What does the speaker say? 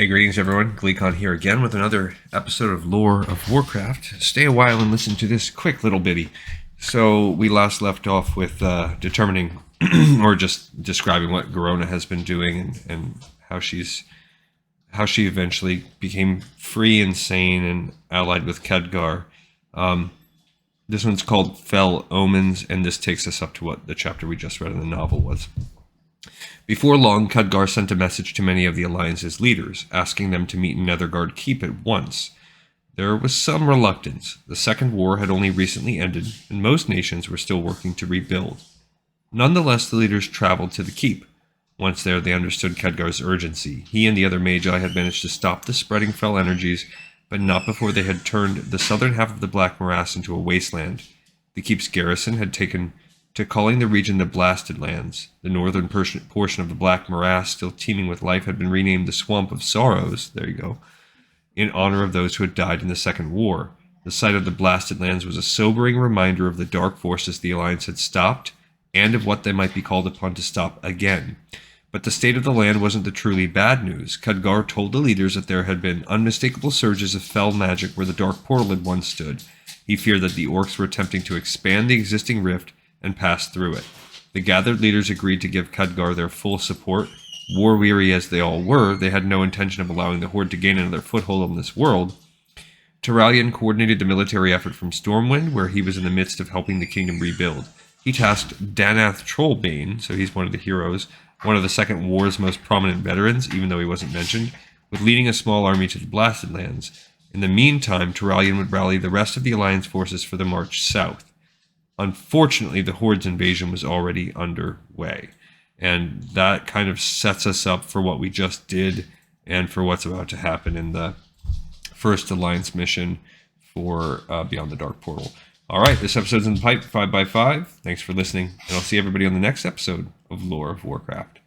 Hey, greetings everyone. Gleekon here again with another episode of Lore of Warcraft. Stay a while and listen to this quick little bitty. So we last left off with determining or just describing what Garona has been doing and how she eventually became free and sane and allied with Khadgar. This one's called Fel Omens, and this takes us up to what the chapter we just read in the novel was. Before long, Khadgar sent a message to many of the Alliance's leaders, asking them to meet in Nethergard Keep at once. There was some reluctance. The Second War had only recently ended, and most nations were still working to rebuild. Nonetheless, the leaders traveled to the Keep. Once there, they understood Khadgar's urgency. He and the other Magi had managed to stop the spreading fell energies, but not before they had turned the southern half of the Black Morass into a wasteland. The Keep's garrison had taken to calling the region the Blasted Lands. The northern portion of the Black Morass, still teeming with life, had been renamed the Swamp of Sorrows, there you go, in honor of those who had died in the Second War. The sight of the Blasted Lands was a sobering reminder of the dark forces the Alliance had stopped, and of what they might be called upon to stop again. But the state of the land wasn't the truly bad news. Khadgar told the leaders that there had been unmistakable surges of fell magic where the Dark Portal had once stood. He feared that the orcs were attempting to expand the existing rift and pass through it. The gathered leaders agreed to give Khadgar their full support. War-weary as they all were, they had no intention of allowing the Horde to gain another foothold on this world. Turalyon coordinated the military effort from Stormwind, where he was in the midst of helping the kingdom rebuild. He tasked Danath Trollbane, so he's one of the heroes, one of the Second War's most prominent veterans, even though he wasn't mentioned, with leading a small army to the Blasted Lands. In the meantime, Turalyon would rally the rest of the Alliance forces for the march south. Unfortunately, the Horde's invasion was already underway, and that kind of sets us up for what we just did and for what's about to happen in the first Alliance mission for Beyond the Dark Portal. All right, this episode's in the pipe, 5x5. Thanks for listening, and I'll see everybody on the next episode of Lore of Warcraft.